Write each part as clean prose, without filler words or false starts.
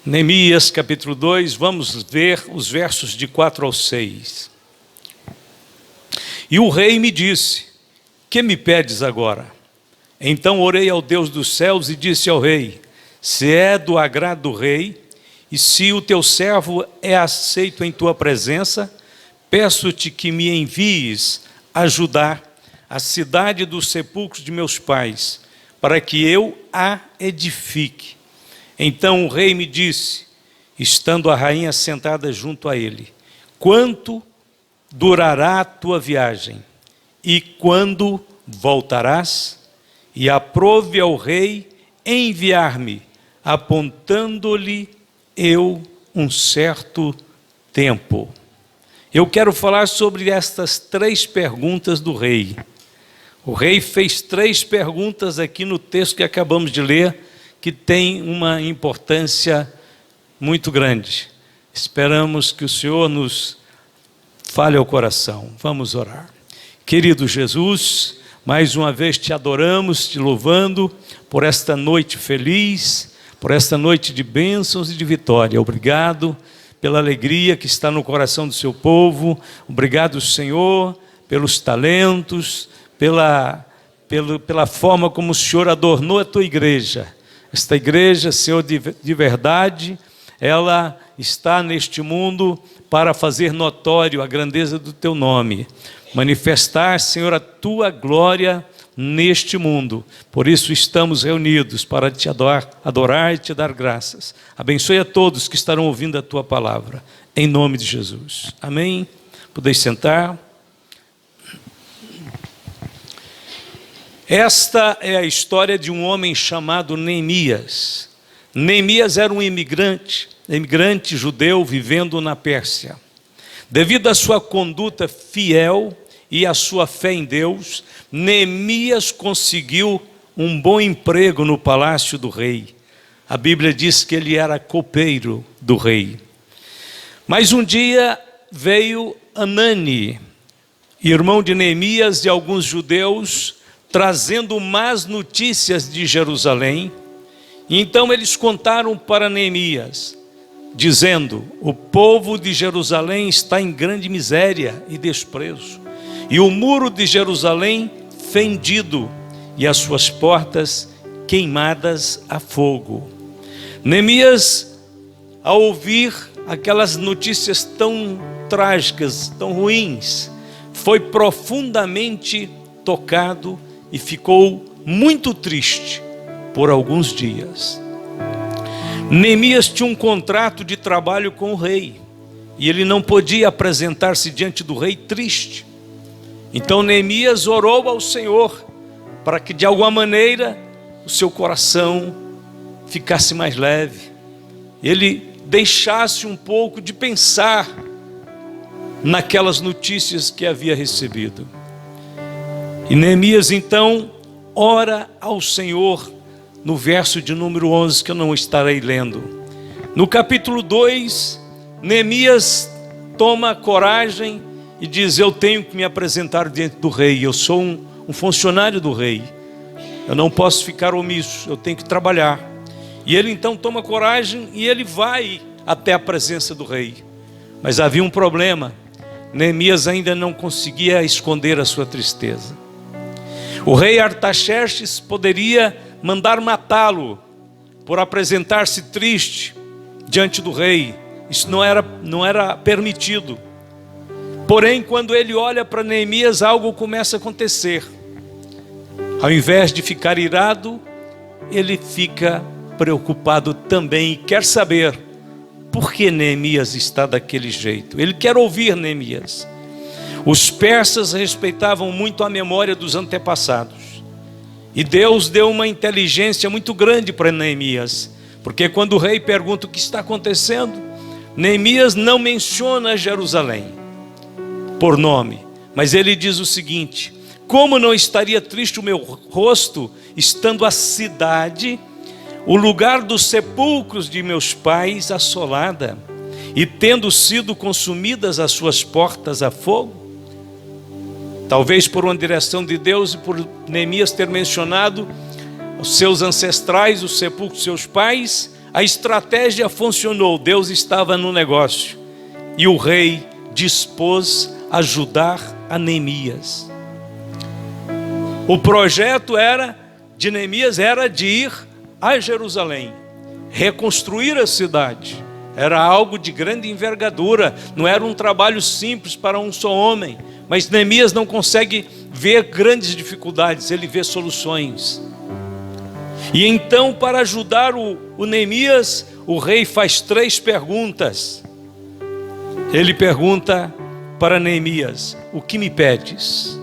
Neemias capítulo 2, vamos ver os versos de 4 ao 6. E o rei me disse: que me pedes agora? Então orei ao Deus dos céus e disse ao rei: se é do agrado do rei, e se o teu servo é aceito em tua presença, peço-te que me envies ajudar a cidade dos sepulcros de meus pais, para que eu a edifique. Então o rei me disse, estando a rainha sentada junto a ele: quanto durará a tua viagem? E quando voltarás? E aprove ao rei enviar-me, apontando-lhe eu um certo tempo. Eu quero falar sobre estas 3 perguntas do rei. O rei fez 3 perguntas aqui no texto que acabamos de ler, que tem uma importância muito grande. Esperamos que o Senhor nos fale ao coração. Vamos orar. Querido Jesus, mais uma vez te adoramos, te louvando por esta noite feliz, por esta noite de bênçãos e de vitória. Obrigado pela alegria que está no coração do seu povo. Obrigado, Senhor, pelos talentos, pela forma como o Senhor adornou a tua igreja. Esta igreja, Senhor, de verdade, ela está neste mundo para fazer notório a grandeza do teu nome. Manifestar, Senhor, a tua glória neste mundo. Por isso estamos reunidos para te adorar e te dar graças. Abençoe a todos que estarão ouvindo a tua palavra. Em nome de Jesus. Amém? Podeis sentar. Esta é a história de um homem chamado Neemias. Neemias era um imigrante judeu vivendo na Pérsia. Devido à sua conduta fiel e à sua fé em Deus, Neemias conseguiu um bom emprego no palácio do rei. A Bíblia diz que ele era copeiro do rei. Mas um dia veio Anani, irmão de Neemias, e alguns judeus, trazendo más notícias de Jerusalém. E então eles contaram para Neemias, dizendo: o povo de Jerusalém está em grande miséria e desprezo, e o muro de Jerusalém fendido, e as suas portas queimadas a fogo. Neemias, ao ouvir aquelas notícias tão trágicas, tão ruins, foi profundamente tocado e ficou muito triste por alguns dias. Neemias tinha um contrato de trabalho com o rei, e ele não podia apresentar-se diante do rei triste. Então Neemias orou ao Senhor, para que de alguma maneira o seu coração ficasse mais leve, ele deixasse um pouco de pensar naquelas notícias que havia recebido. E Neemias então ora ao Senhor no verso de número 11, que eu não estarei lendo. No capítulo 2, Neemias toma coragem e diz: eu tenho que me apresentar diante do rei, eu sou um funcionário do rei, eu não posso ficar omisso, eu tenho que trabalhar. E ele então toma coragem e ele vai até a presença do rei. Mas havia um problema: Neemias ainda não conseguia esconder a sua tristeza. O rei Artaxerxes poderia mandar matá-lo por apresentar-se triste diante do rei. Isso não era permitido. Porém, quando ele olha para Neemias, algo começa a acontecer. Ao invés de ficar irado, ele fica preocupado também e quer saber por que Neemias está daquele jeito. Ele quer ouvir Neemias. Os persas respeitavam muito a memória dos antepassados. E Deus deu uma inteligência muito grande para Neemias. Porque quando o rei pergunta o que está acontecendo, Neemias não menciona Jerusalém por nome. Mas ele diz o seguinte: como não estaria triste o meu rosto, estando a cidade, o lugar dos sepulcros de meus pais assolada, e tendo sido consumidas as suas portas a fogo? Talvez por uma direção de Deus e por Neemias ter mencionado os seus ancestrais, os sepulcros de seus pais, A estratégia funcionou, Deus estava no negócio. E o rei dispôs a ajudar a Neemias. O projeto de Neemias era de ir a Jerusalém, reconstruir a cidade. Era algo de grande envergadura, não era um trabalho simples para um só homem. Mas Neemias não consegue ver grandes dificuldades, ele vê soluções. E então, para ajudar o Neemias, o rei faz 3 perguntas. Ele pergunta para Neemias: o que me pedes?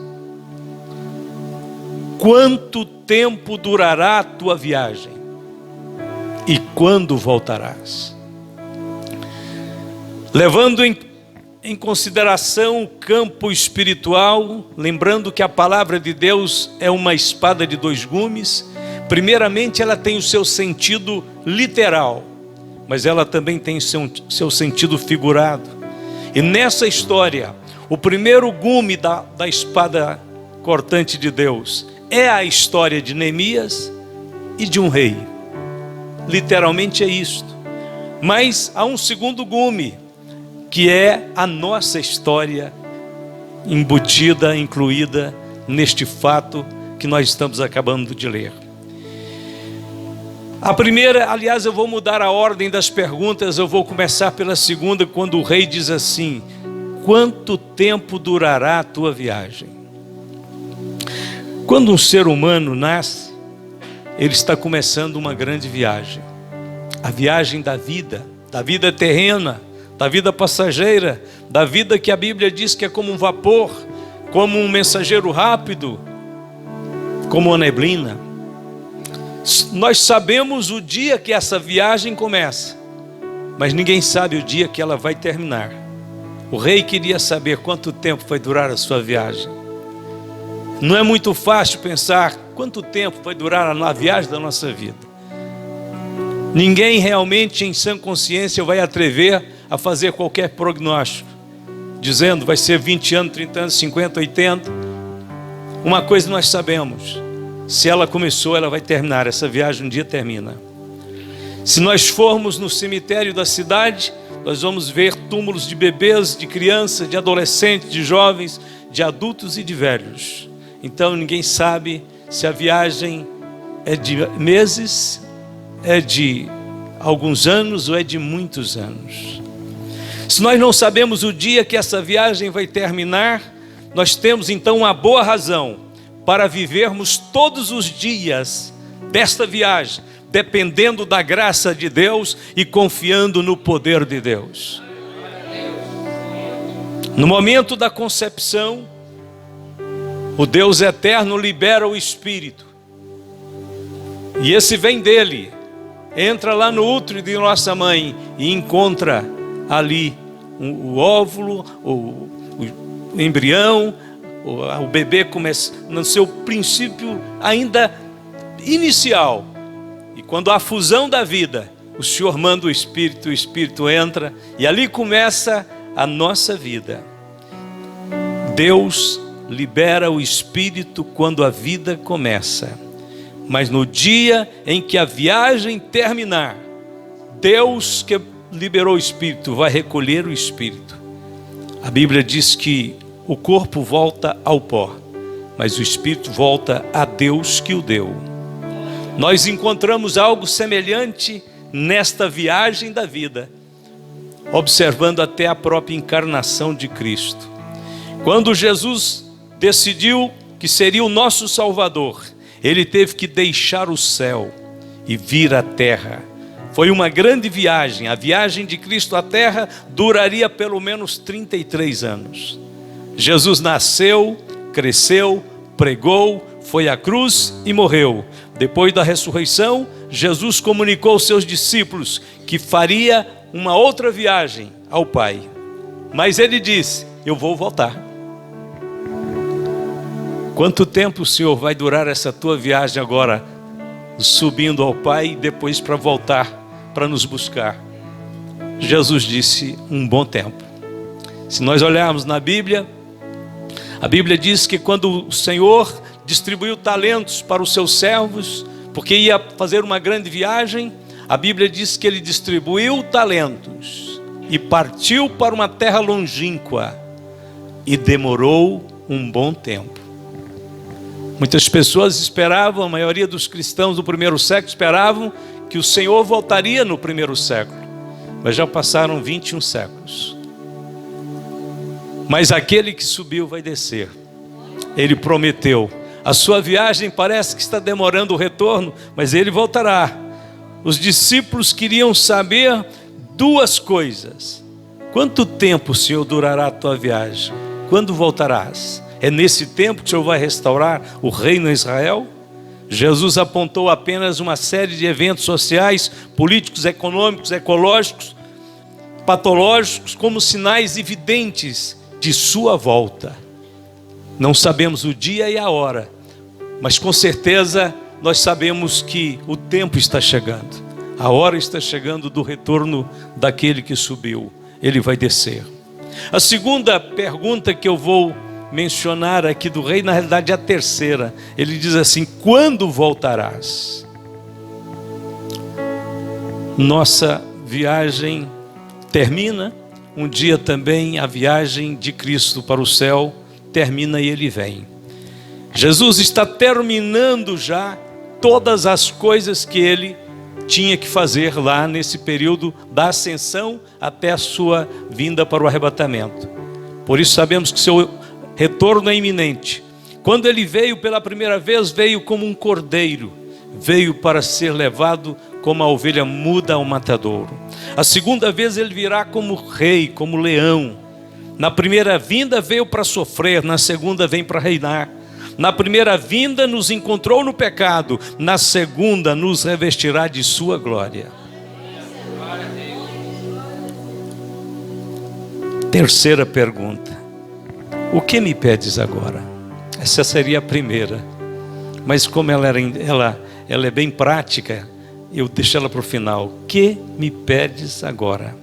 Quanto tempo durará a tua viagem? E quando voltarás? Levando em consideração o campo espiritual, lembrando que a palavra de Deus é uma espada de 2 gumes, primeiramente ela tem o seu sentido literal, mas ela também tem o seu sentido figurado. E nessa história, o primeiro gume da espada cortante de Deus é a história de Neemias e de um rei. Literalmente é isto. Mas há um segundo gume, que é a nossa história embutida, incluída neste fato que nós estamos acabando de ler. A primeira, aliás, eu vou mudar a ordem das perguntas, eu vou começar pela segunda, quando o rei diz assim: quanto tempo durará a tua viagem? Quando um ser humano nasce, ele está começando uma grande viagem. A viagem da vida terrena, da vida passageira, da vida que a Bíblia diz que é como um vapor, como um mensageiro rápido, como uma neblina. Nós sabemos o dia que essa viagem começa, mas ninguém sabe o dia que ela vai terminar. O rei queria saber quanto tempo vai durar a sua viagem. Não é muito fácil pensar quanto tempo vai durar a viagem da nossa vida. Ninguém realmente em sã consciência vai atrever a fazer qualquer prognóstico, dizendo vai ser 20 anos, 30 anos, 50, 80. Uma coisa nós sabemos: se ela começou, ela vai terminar. Essa viagem um dia termina. Se nós formos no cemitério da cidade, nós vamos ver túmulos de bebês, de crianças, de adolescentes, de jovens, de adultos e de velhos. Então ninguém sabe se a viagem é de meses, é de alguns anos ou é de muitos anos. Se nós não sabemos o dia que essa viagem vai terminar, nós temos então uma boa razão para vivermos todos os dias desta viagem, dependendo da graça de Deus e confiando no poder de Deus. No momento da concepção, o Deus eterno libera o Espírito, e esse vem dele, entra lá no útero de nossa mãe e encontra ali o óvulo, o embrião, o bebê começa no seu princípio ainda inicial. E quando há a fusão da vida, o Senhor manda o Espírito entra, e ali começa a nossa vida. Deus libera o Espírito quando a vida começa. Mas no dia em que a viagem terminar, Deus que liberou o Espírito vai recolher o Espírito. A Bíblia diz que o corpo volta ao pó, mas o Espírito volta a Deus que o deu. Nós encontramos algo semelhante nesta viagem da vida, observando até a própria encarnação de Cristo. Quando Jesus decidiu que seria o nosso Salvador, ele teve que deixar o céu e vir à terra. Foi uma grande viagem. A viagem de Cristo à terra duraria pelo menos 33 anos. Jesus nasceu, cresceu, pregou, foi à cruz e morreu. Depois da ressurreição, Jesus comunicou aos seus discípulos que faria uma outra viagem ao Pai. Mas ele disse: eu vou voltar. Quanto tempo, Senhor, vai durar essa tua viagem agora, subindo ao Pai e depois para voltar para nos buscar? Jesus disse: um bom tempo. Se nós olharmos na Bíblia, a Bíblia diz que quando o Senhor distribuiu talentos para os seus servos, porque ia fazer uma grande viagem, a Bíblia diz que ele distribuiu talentos e partiu para uma terra longínqua e demorou um bom tempo. Muitas pessoas esperavam, a maioria dos cristãos do primeiro século esperavam que o Senhor voltaria no primeiro século, mas já passaram 21 séculos. Mas aquele que subiu vai descer. Ele prometeu. A sua viagem parece que está demorando o retorno, mas ele voltará. Os discípulos queriam saber duas coisas: quanto tempo, Senhor, durará a tua viagem? Quando voltarás? É nesse tempo que o Senhor vai restaurar o reino em Israel? Jesus apontou apenas uma série de eventos sociais, políticos, econômicos, ecológicos, patológicos, como sinais evidentes de sua volta. Não sabemos o dia e a hora, mas com certeza nós sabemos que o tempo está chegando. A hora está chegando do retorno daquele que subiu. Ele vai descer. A segunda pergunta que eu vou mencionar aqui do rei, na realidade é a terceira. Ele diz assim: quando voltarás? Nossa viagem termina, um dia também a viagem de Cristo para o céu termina e ele vem. Jesus está terminando já todas as coisas que ele tinha que fazer lá nesse período da ascensão até a sua vinda para o arrebatamento. Por isso sabemos que seu retorno é iminente. Quando ele veio pela primeira vez, veio como um cordeiro, veio para ser levado como a ovelha muda ao matadouro. A segunda vez ele virá como rei, como leão. Na primeira vinda veio para sofrer, na segunda vem para reinar. Na primeira vinda nos encontrou no pecado, na segunda nos revestirá de sua glória. Terceira pergunta: o que me pedes agora? Essa seria a primeira, mas como ela é bem prática, eu deixo ela para o final. O que me pedes agora?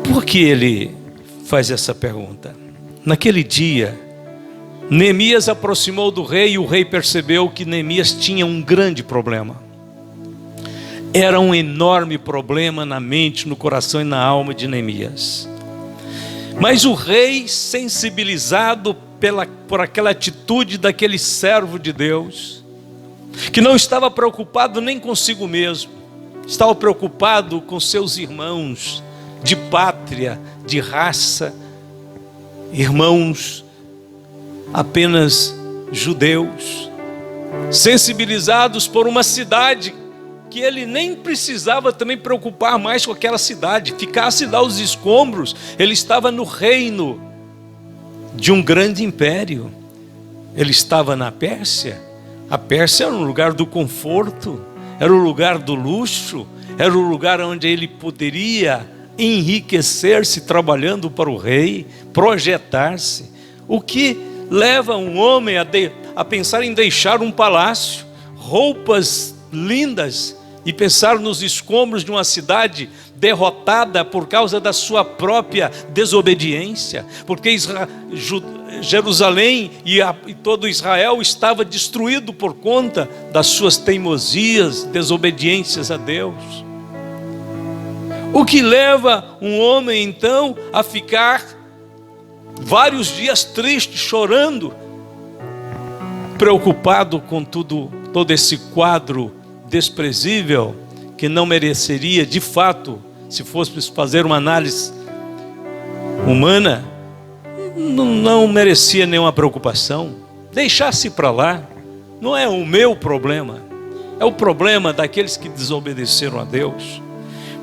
Por que ele faz essa pergunta? Naquele dia, Neemias aproximou do rei e o rei percebeu que Neemias tinha um grande problema. Era um enorme problema na mente, no coração e na alma de Neemias. Mas o rei, sensibilizado por aquela atitude daquele servo de Deus, que não estava preocupado nem consigo mesmo, estava preocupado com seus irmãos de pátria, de raça, irmãos apenas judeus, sensibilizados por uma cidade que ele nem precisava também preocupar mais com aquela cidade, ficasse lá os escombros. Ele estava no reino de um grande império, ele estava na Pérsia. A Pérsia era um lugar do conforto, era o lugar do luxo, era o lugar onde ele poderia enriquecer-se trabalhando para o rei, projetar-se. O que leva um homem a pensar em deixar um palácio, roupas lindas, e pensar nos escombros de uma cidade derrotada por causa da sua própria desobediência? Porque Jerusalém e todo Israel estava destruído por conta das suas teimosias, desobediências a Deus. O que leva um homem então a ficar vários dias triste, chorando, preocupado com todo esse quadro desprezível, que não mereceria, de fato, se fôssemos fazer uma análise humana, não merecia nenhuma preocupação. Deixasse para lá. Não é o meu problema, é o problema daqueles que desobedeceram a Deus.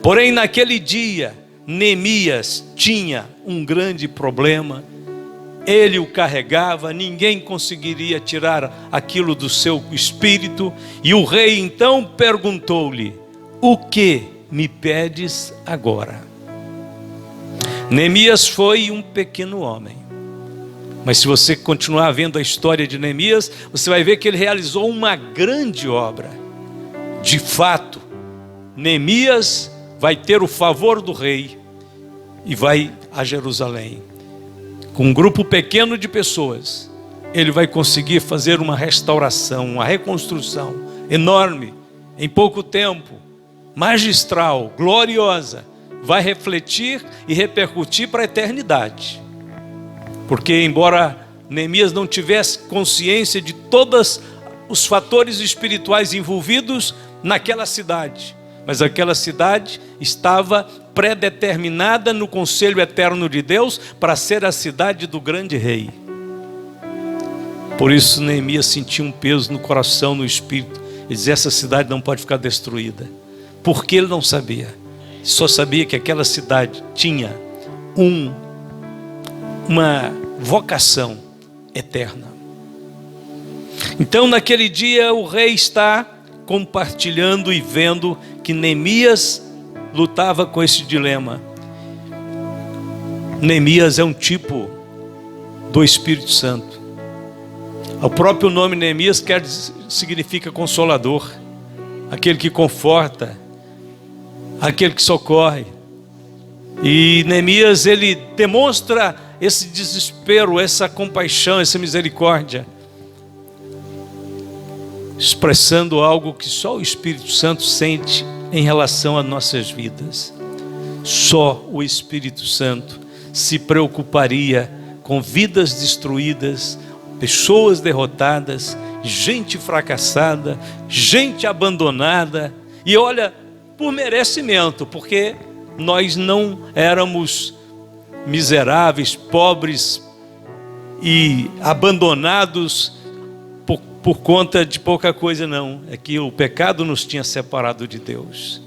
Porém, naquele dia, Neemias tinha um grande problema. Ele o carregava, ninguém conseguiria tirar aquilo do seu espírito. E o rei então perguntou-lhe: o que me pedes agora? Neemias foi um pequeno homem, mas se você continuar vendo a história de Neemias, você vai ver que ele realizou uma grande obra. De fato, Neemias vai ter o favor do rei e vai a Jerusalém com um grupo pequeno de pessoas, ele vai conseguir fazer uma restauração, uma reconstrução enorme, em pouco tempo, magistral, gloriosa, vai refletir e repercutir para a eternidade. Porque embora Neemias não tivesse consciência de todos os fatores espirituais envolvidos naquela cidade, mas aquela cidade estava predeterminada no conselho eterno de Deus para ser a cidade do grande rei. Por isso Neemias sentia um peso no coração, no espírito. Ele dizia: essa cidade não pode ficar destruída. Porque ele não sabia. Só sabia que aquela cidade tinha uma vocação eterna. Então naquele dia o rei está compartilhando e vendo que Neemias lutava com esse dilema. Neemias é um tipo do Espírito Santo. O próprio nome Neemias significa consolador, aquele que conforta, aquele que socorre. E Neemias, ele demonstra esse desespero, essa compaixão, essa misericórdia, expressando algo que só o Espírito Santo sente em relação às nossas vidas. Só o Espírito Santo se preocuparia com vidas destruídas, pessoas derrotadas, gente fracassada, gente abandonada. E olha, por merecimento, porque nós não éramos miseráveis, pobres e abandonados por conta de pouca coisa, não. É que o pecado nos tinha separado de Deus.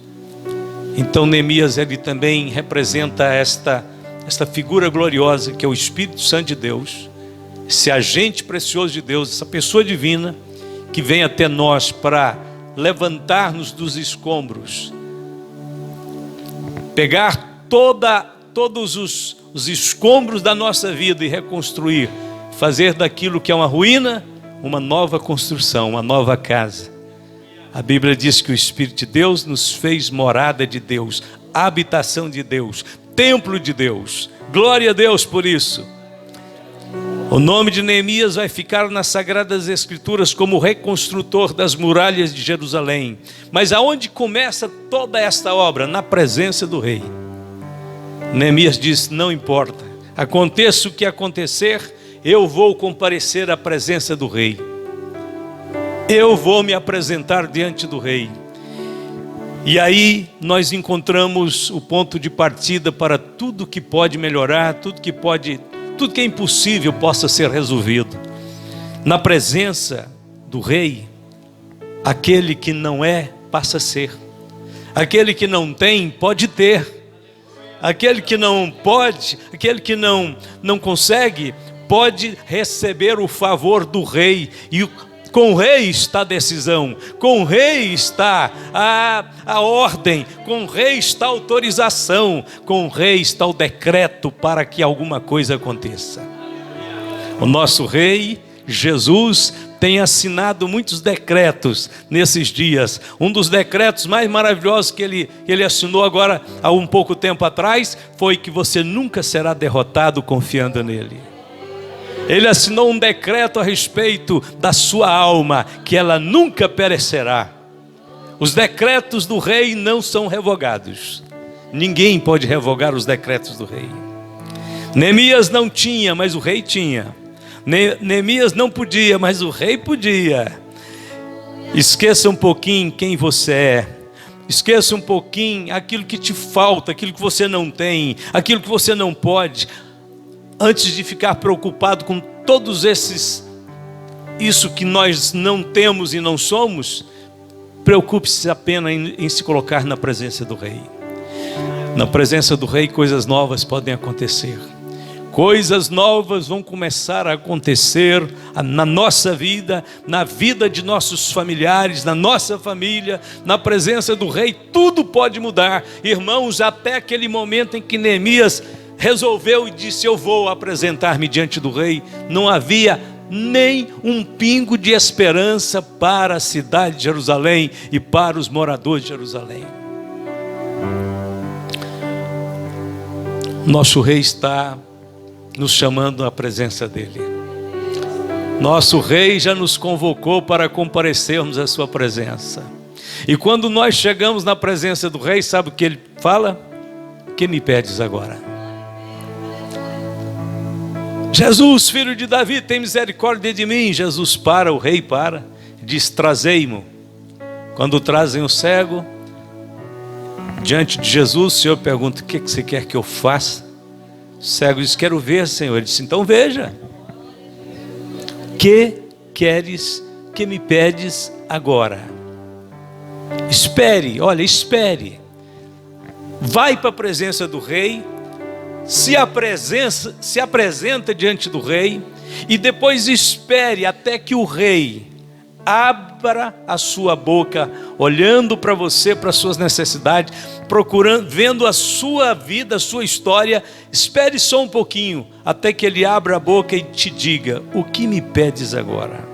Então Neemias, ele também representa esta figura gloriosa que é o Espírito Santo de Deus, esse agente precioso de Deus, essa pessoa divina que vem até nós para levantar-nos dos escombros, pegar todos os escombros da nossa vida e reconstruir, fazer daquilo que é uma ruína uma nova construção, uma nova casa. A Bíblia diz que o Espírito de Deus nos fez morada de Deus, habitação de Deus, templo de Deus. Glória a Deus por isso. O nome de Neemias vai ficar nas Sagradas Escrituras como reconstrutor das muralhas de Jerusalém. Mas aonde começa toda esta obra? Na presença do rei. Neemias diz: não importa, aconteça o que acontecer, eu vou comparecer à presença do rei. Eu vou me apresentar diante do rei. E aí nós encontramos o ponto de partida para tudo que pode melhorar, tudo que é impossível possa ser resolvido. Na presença do rei, aquele que não é, passa a ser. Aquele que não tem, pode ter. Aquele que não pode, aquele que não consegue, pode receber o favor do rei. E com o rei está a decisão, com o rei está a ordem, com o rei está a autorização, com o rei está o decreto para que alguma coisa aconteça. O nosso rei, Jesus, tem assinado muitos decretos nesses dias. Um dos decretos mais maravilhosos que ele assinou agora há um pouco tempo atrás foi que você nunca será derrotado confiando nele. Ele assinou um decreto a respeito da sua alma, que ela nunca perecerá. Os decretos do rei não são revogados. Ninguém pode revogar os decretos do rei. Neemias não tinha, mas o rei tinha. Neemias não podia, mas o rei podia. Esqueça um pouquinho quem você é. Esqueça um pouquinho aquilo que te falta, aquilo que você não tem, aquilo que você não pode. Antes de ficar preocupado com todos isso que nós não temos e não somos, preocupe-se apenas em se colocar na presença do rei. Na presença do rei, coisas novas podem acontecer. Coisas novas vão começar a acontecer na nossa vida, na vida de nossos familiares, na nossa família, na presença do rei. Tudo pode mudar. Irmãos, até aquele momento em que Neemias resolveu e disse: eu vou apresentar-me diante do rei, não havia nem um pingo de esperança para a cidade de Jerusalém e para os moradores de Jerusalém. Nosso rei está nos chamando à presença dele. Nosso Rei já nos convocou para comparecermos à sua presença. E quando nós chegamos na presença do Rei, sabe o que ele fala? O que me pedes agora? Jesus, filho de Davi, tem misericórdia de mim. Jesus para, o Rei para, diz: trazei-mo. Quando trazem o cego diante de Jesus, o Senhor pergunta: o que você quer que eu faça? O cego diz: quero ver, Senhor. Ele disse: então veja. Que queres, que me pedes agora? Espere, olha, espere. Vai para a presença do Rei, se apresenta diante do Rei, e depois espere até que o Rei abra a sua boca, olhando para você, para as suas necessidades, procurando, vendo a sua vida, a sua história. Espere só um pouquinho, até que ele abra a boca e te diga: o que me pedes agora?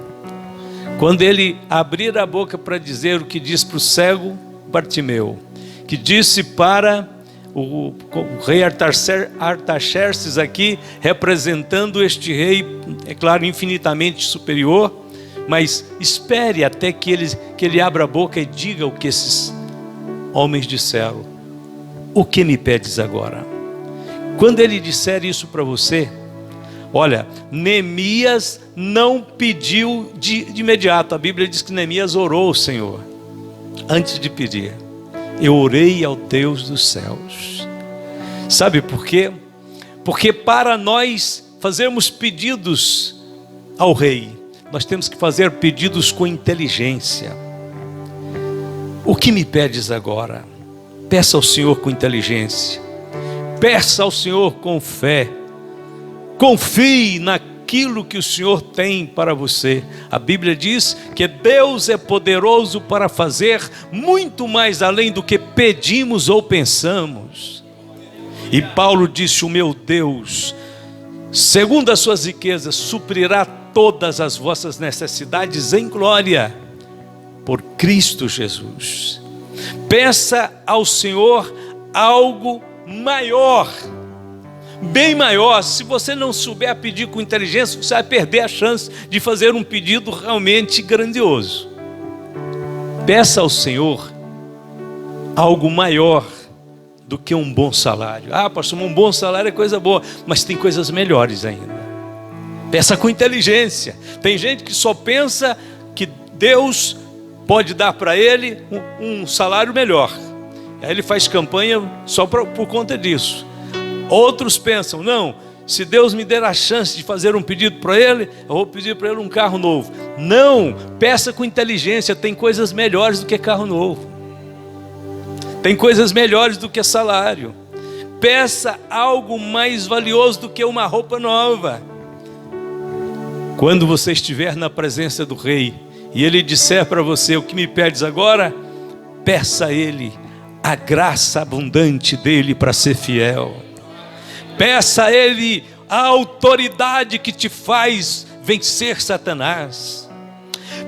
Quando ele abrir a boca para dizer o que diz para o cego Bartimeu, que disse para o rei Artaxerxes aqui, representando este rei, é claro, infinitamente superior, mas espere até que ele abra a boca e diga o que esses homens disseram: o que me pedes agora? Quando ele disser isso para você, olha, Neemias não pediu de imediato. A Bíblia diz que Neemias orou ao Senhor antes de pedir. Eu orei ao Deus dos céus. Sabe por quê? Porque para nós fazermos pedidos ao Rei, nós temos que fazer pedidos com inteligência. O que me pedes agora? Peça ao Senhor com inteligência. Peça ao Senhor com fé. Confie naquilo que o Senhor tem para você. A Bíblia diz que Deus é poderoso para fazer muito mais além do que pedimos ou pensamos. E Paulo disse: o meu Deus, segundo as suas riquezas, suprirá todas as vossas necessidades em glória, por Cristo Jesus. Peça ao Senhor algo maior, bem maior. Se você não souber pedir com inteligência, você vai perder a chance de fazer um pedido realmente grandioso. Peça ao Senhor algo maior do que um bom salário. Ah, pastor, um bom salário é coisa boa, mas tem coisas melhores ainda. Peça com inteligência. Tem gente que só pensa que Deus pode dar para ele um salário melhor. Aí ele faz campanha só por conta disso. Outros pensam: não, se Deus me der a chance de fazer um pedido para ele, eu vou pedir para ele um carro novo. Não, peça com inteligência. Tem coisas melhores do que carro novo. Tem coisas melhores do que salário. Peça algo mais valioso do que uma roupa nova. Quando você estiver na presença do Rei e ele disser para você: o que me pedes agora? Peça a ele a graça abundante dele para ser fiel. Peça a ele a autoridade que te faz vencer Satanás.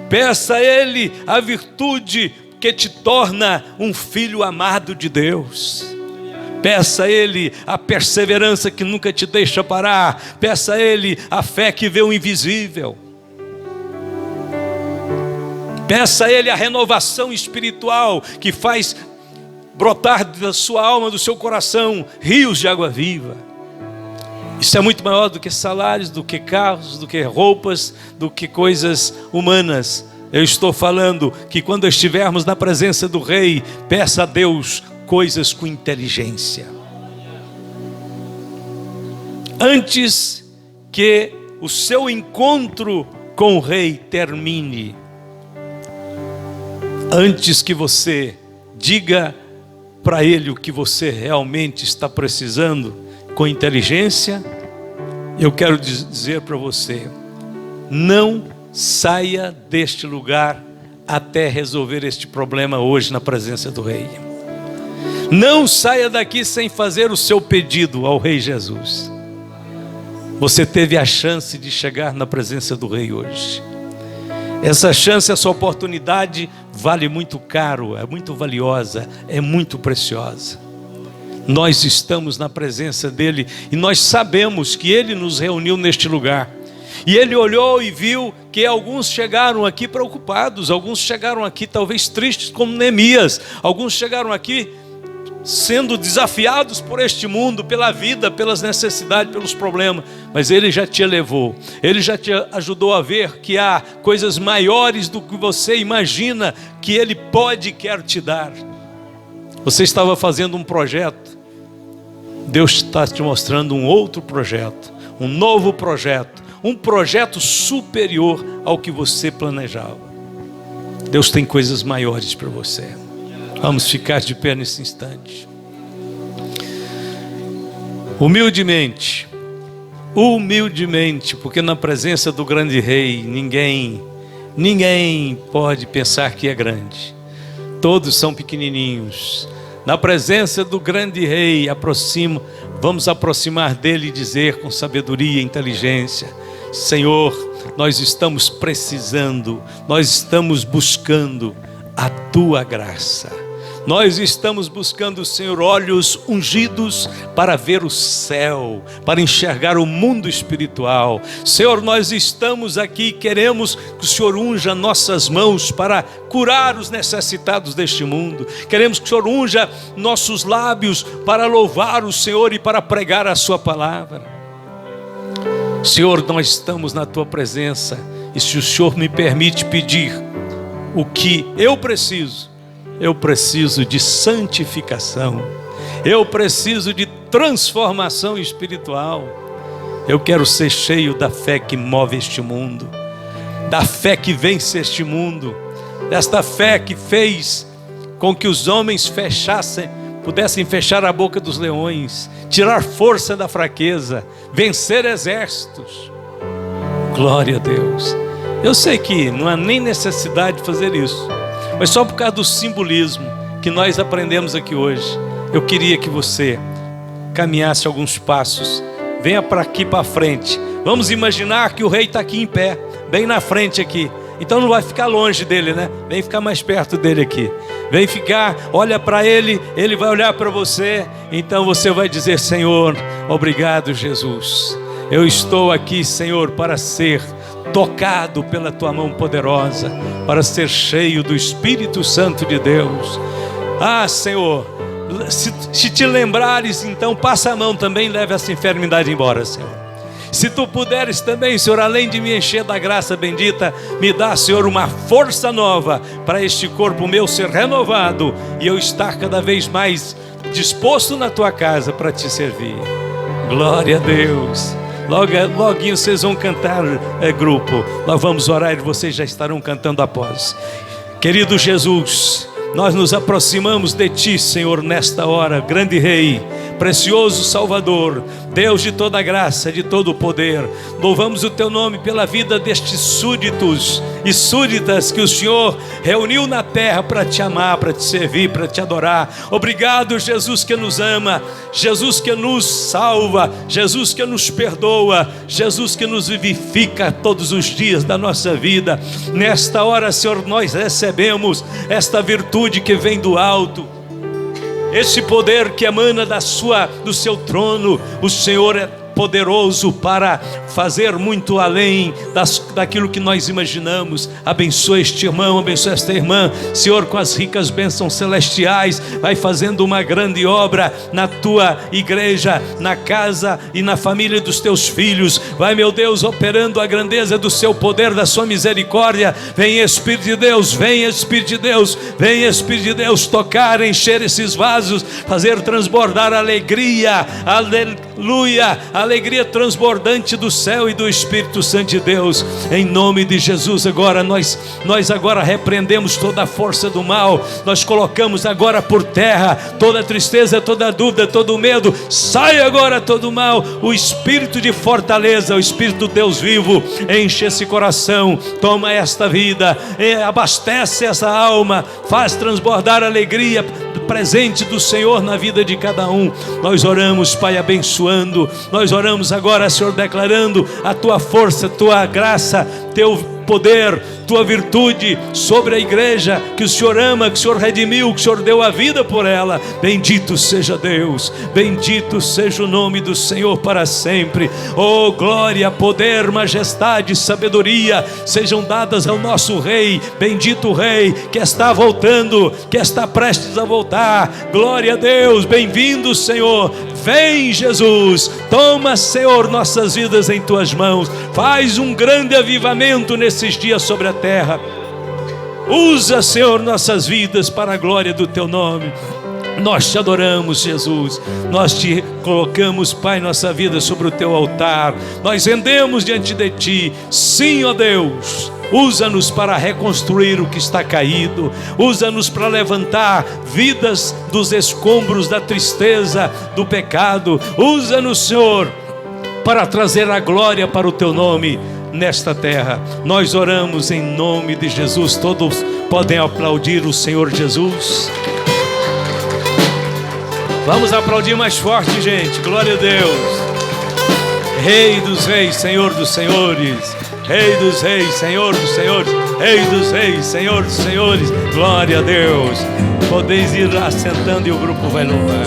Peça a ele a virtude que te torna um filho amado de Deus. Peça a ele a perseverança que nunca te deixa parar. Peça a ele a fé que vê o invisível. Peça a ele a renovação espiritual que faz brotar da sua alma, do seu coração, rios de água viva. Isso é muito maior do que salários, do que carros, do que roupas, do que coisas humanas. Eu estou falando que quando estivermos na presença do Rei, peça a Deus coisas com inteligência. Antes que o seu encontro com o Rei termine, antes que você diga para Ele o que você realmente está precisando com inteligência, eu quero dizer para você: não saia deste lugar até resolver este problema hoje na presença do Rei. Não saia daqui sem fazer o seu pedido ao Rei Jesus. Você teve a chance de chegar na presença do Rei hoje. Essa chance, essa oportunidade vale muito caro, é muito valiosa, é muito preciosa. Nós estamos na presença dele e nós sabemos que ele nos reuniu neste lugar. E ele olhou e viu que alguns chegaram aqui preocupados, alguns chegaram aqui talvez tristes como Neemias, alguns chegaram aqui sendo desafiados por este mundo, pela vida, pelas necessidades, pelos problemas, mas ele já te elevou, ele já te ajudou a ver que há coisas maiores do que você imagina que ele pode e quer te dar. Você estava fazendo um projeto, Deus está te mostrando um outro projeto, um novo projeto, um projeto superior ao que você planejava. Deus tem coisas maiores para você. Vamos ficar de pé nesse instante. Humildemente, porque na presença do grande rei, ninguém pode pensar que é grande. Todos são pequenininhos. Na presença do grande rei, vamos aproximar dele e dizer com sabedoria e inteligência: Senhor, nós estamos precisando, nós estamos buscando a tua graça. Nós estamos buscando, Senhor, olhos ungidos para ver o céu, para enxergar o mundo espiritual. Senhor, nós estamos aqui, queremos que o Senhor unja nossas mãos para curar os necessitados deste mundo. Queremos que o Senhor unja nossos lábios para louvar o Senhor e para pregar a sua palavra. Senhor, nós estamos na tua presença, e se o Senhor me permite pedir o que eu preciso de santificação, eu preciso de transformação espiritual. Eu quero ser cheio da fé que move este mundo, da fé que vence este mundo, desta fé que fez com que os homens pudessem fechar a boca dos leões, tirar força da fraqueza, vencer exércitos. Glória a Deus. Eu sei que não há nem necessidade de fazer isso, mas só por causa do simbolismo que nós aprendemos aqui hoje, eu queria que você caminhasse alguns passos. Venha para aqui para frente. Vamos imaginar que o rei está aqui em pé, bem na frente aqui. Então não vai ficar longe dele, né? Vem ficar mais perto dele aqui. Vem ficar, olha para ele, ele vai olhar para você. Então você vai dizer: Senhor, obrigado, Jesus. Eu estou aqui, Senhor, para ser tocado pela tua mão poderosa, para ser cheio do Espírito Santo de Deus. Ah, Senhor, se te lembrares, então passa a mão também, leve essa enfermidade embora, Senhor. Se tu puderes também, Senhor, além de me encher da graça bendita, me dá, Senhor, uma força nova para este corpo meu ser renovado e eu estar cada vez mais disposto na tua casa para te servir. Glória a Deus. Loguinho vocês vão cantar, grupo. Nós vamos orar e vocês já estarão cantando após. Querido Jesus, nós nos aproximamos de Ti, Senhor, nesta hora, grande Rei, precioso Salvador, Deus de toda graça, de todo poder. Louvamos o Teu nome pela vida destes súditos e súditas que o Senhor reuniu na terra para Te amar, para Te servir, para Te adorar. Obrigado, Jesus, que nos ama, Jesus que nos salva, Jesus que nos perdoa, Jesus que nos vivifica todos os dias da nossa vida. Nesta hora, Senhor, nós recebemos esta virtude que vem do alto, esse poder que emana do seu trono. O Senhor é poderoso para fazer muito além daquilo que nós imaginamos. Abençoa este irmão, abençoa esta irmã, Senhor, com as ricas bênçãos celestiais. Vai fazendo uma grande obra na tua igreja, na casa e na família dos teus filhos. Vai, meu Deus, operando a grandeza do seu poder, da sua misericórdia. Vem, Espírito de Deus, vem, Espírito de Deus, vem, Espírito de Deus, tocar, encher esses vasos, fazer transbordar alegria, aleluia, alegria transbordante do céu e do Espírito Santo de Deus. Em nome de Jesus, agora nós agora repreendemos toda a força do mal. Nós colocamos agora por terra toda tristeza, toda dúvida, todo medo. Sai agora todo mal. O Espírito de fortaleza, o Espírito do Deus vivo, enche esse coração, toma esta vida, abastece essa alma, faz transbordar alegria presente do Senhor na vida de cada um. Nós oramos, Pai, abençoando. Nós oramos agora, Senhor, declarando a tua força, tua graça, teu poder, tua virtude sobre a igreja que o Senhor ama, que o Senhor redimiu, que o Senhor deu a vida por ela. Bendito seja Deus, bendito seja o nome do Senhor para sempre. Oh, glória, poder, majestade, sabedoria sejam dadas ao nosso Rei, bendito Rei, que está voltando, que está prestes a voltar. Glória a Deus, bem-vindo, Senhor. Vem, Jesus, toma, Senhor, nossas vidas em tuas mãos. Faz um grande avivamento nesses dias sobre a terra. Usa, Senhor, nossas vidas para a glória do teu nome. Nós te adoramos, Jesus. Nós te colocamos, Pai, nossa vida sobre o teu altar. Nós rendemos diante de ti. Sim, ó Deus, usa-nos para reconstruir o que está caído. Usa-nos para levantar vidas dos escombros da tristeza, do pecado. Usa-nos, Senhor, para trazer a glória para o teu nome nesta terra. Nós oramos em nome de Jesus. Todos podem aplaudir o Senhor Jesus. Vamos aplaudir mais forte, gente. Glória a Deus. Rei dos reis, Senhor dos senhores. Rei dos reis, Senhor dos senhores. Rei dos reis, Senhor dos senhores. Glória a Deus. Podeis ir assentando e o grupo vai louvar.